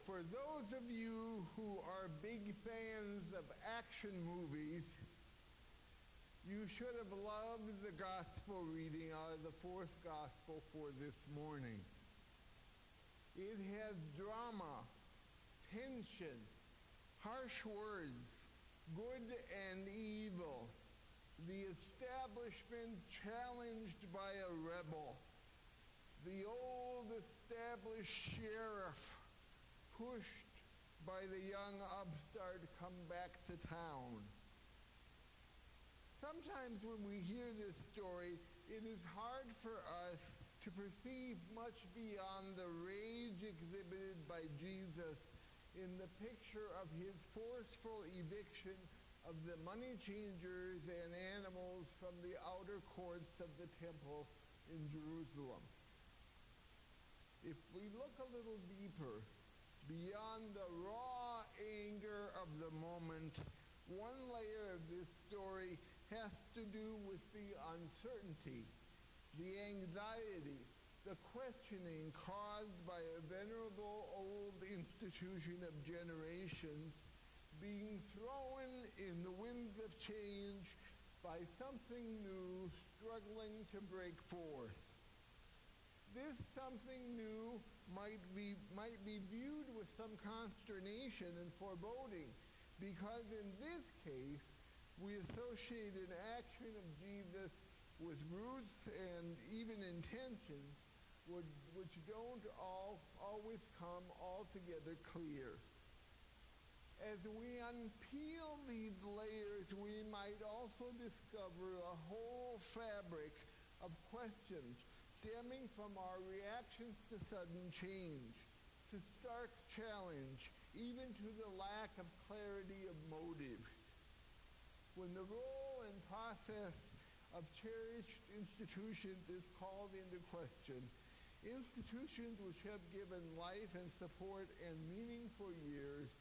for those of you who are big fans of action movies, you should have loved the gospel reading out of the fourth gospel for this morning. It has drama, tension, harsh words, good and evil, the establishment challenged by a rebel, the old established sheriff pushed by the young upstart to come back to town. Sometimes when we hear this story, it is hard for us to perceive much beyond the rage exhibited by Jesus in the picture of his forceful eviction of the money changers and animals from the outer courts of the temple in Jerusalem. If we look a little deeper, beyond the raw anger of the moment, one layer of this story has to do with the uncertainty, the anxiety, the questioning caused by a venerable old institution of generations being thrown in the winds of change by something new struggling to break forth. This something new might be viewed with some consternation and foreboding, because in this case, we associate an action of Jesus with roots and even intentions which don't always come altogether clear. As we unpeel these layers, we might also discover a whole fabric of questions stemming from our reactions to sudden change, to stark challenge, even to the lack of clarity of motives. When the role and process of cherished institutions is called into question, institutions which have given life and support and meaning for years,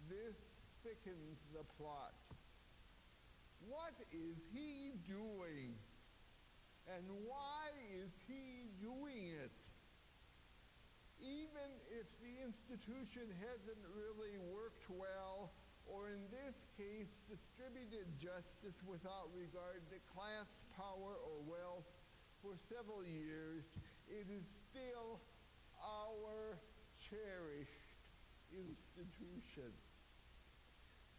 this thickens the plot. What is he doing? And why is he doing it? Even if the institution hasn't really worked well, or in this case, distributed justice without regard to class, power, or wealth for several years, it is still our cherished institution.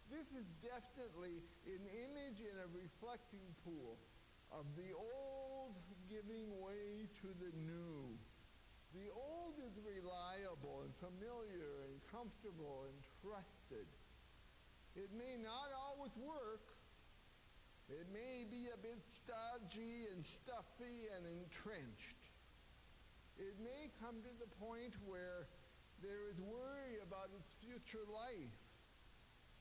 This is definitely an image in a reflecting pool of the old giving way to the new. The old is reliable and familiar and comfortable and trusted. It may not always work. It may be a bit stodgy and stuffy and entrenched. It may come to the point where there is worry about its future life,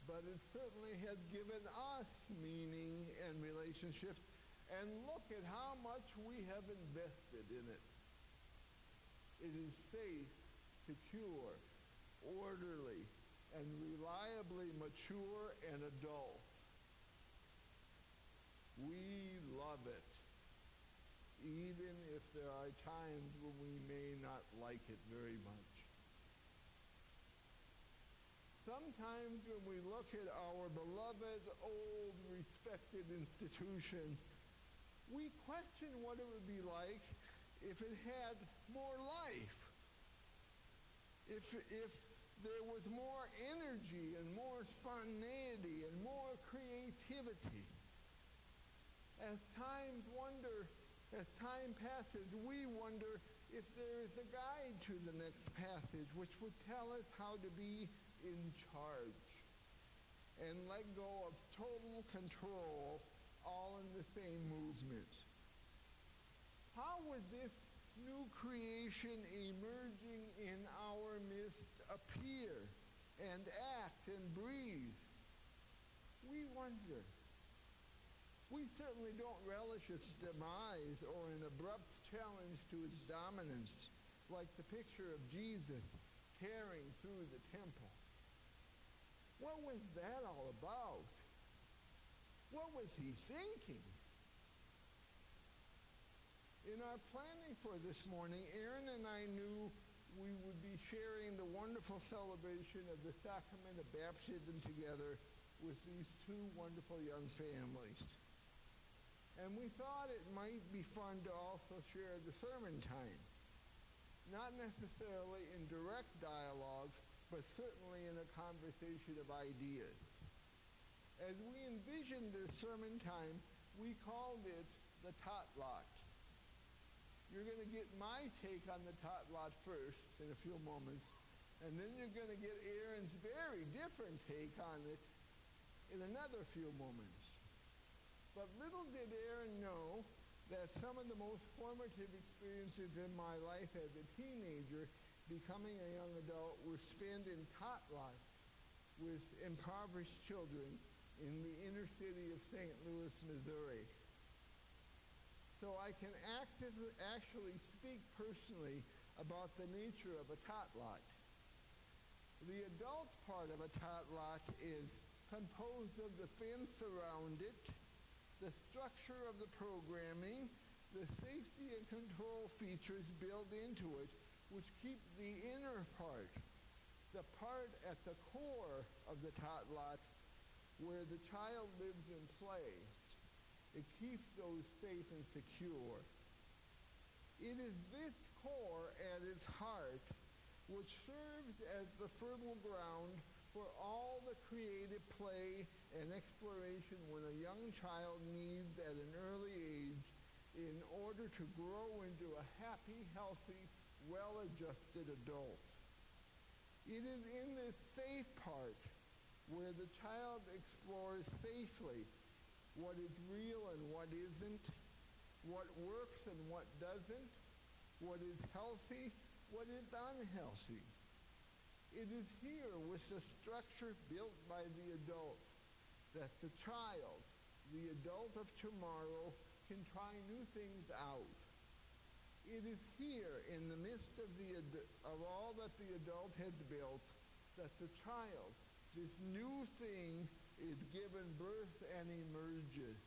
but it certainly has given us meaning and relationships, and look at how much we have invested in it. It is safe, secure, orderly, and reliably mature and adult. We love it, even if there are times when we may not like it very much. Sometimes when we look at our beloved, old, respected institution, we question what it would be like if it had more life, if there was more energy and more spontaneity and more creativity. As time passes, we wonder if there is a guide to the next passage which would tell us how to be in charge and let go of total control, all in the same movement. How would this new creation emerging in our midst appear and act and breathe? We wonder. We certainly don't relish its demise or an abrupt challenge to its dominance, like the picture of Jesus tearing through the temple. What was that all about? What was he thinking? In our planning for this morning, Aaron and I knew we would be sharing the wonderful celebration of the sacrament of baptism together with these two wonderful young families. And we thought it might be fun to also share the sermon time. Not necessarily in direct dialogue, but certainly in a conversation of ideas. As we envisioned this sermon time, we called it the tot lot. You're going to get my take on the tot lot first in a few moments, and then you're going to get Aaron's very different take on it in another few moments. But little did Aaron know that some of the most formative experiences in my life as a teenager, becoming a young adult, were spent in tot lots with impoverished children in the inner city of St. Louis, Missouri. So I can actually speak personally about the nature of a tot lot. The adult part of a tot lot is composed of the fence around it, the structure of the programming, the safety and control features built into it, which keep the inner part, the part at the core of the tot lot where the child lives and plays. It keeps those safe and secure. It is this core at its heart which serves as the fertile ground for all the creative play and exploration when a young child needs at an early age in order to grow into a happy, healthy, well-adjusted adult. It is in this safe part where the child explores safely what is real and what isn't, what works and what doesn't, what is healthy, what is unhealthy. It is here with the structure built by the adult that the child, the adult of tomorrow, can try new things out. It is here in the midst of all that the adult has built that the child, this new thing, is given birth and emerges.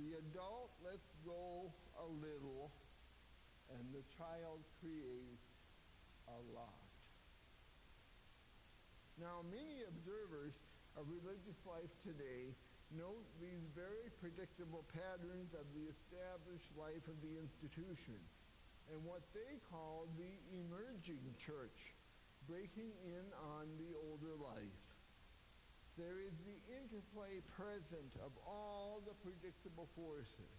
The adult lets go a little, and the child creates a lot. Now, many observers of religious life today note these very predictable patterns of the established life of the institution and what they call the emerging church, breaking in on the older life. There is the interplay present of all the predictable forces,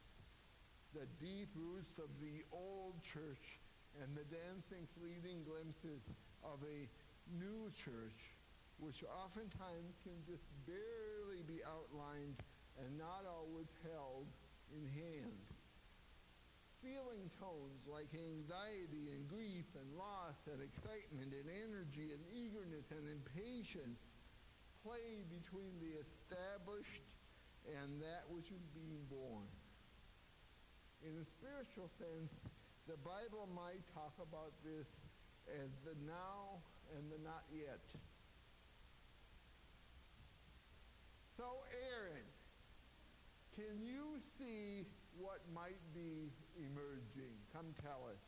the deep roots of the old church and the dancing, fleeting glimpses of a new church, which oftentimes can just barely be outlined and not always held in hand. Feeling tones like anxiety and grief and loss and excitement and energy and eagerness and impatience play between the established and that which is being born. In a spiritual sense, the Bible might talk about this as the now and the not yet. So, Aaron, can you see what might be emerging? Come tell us.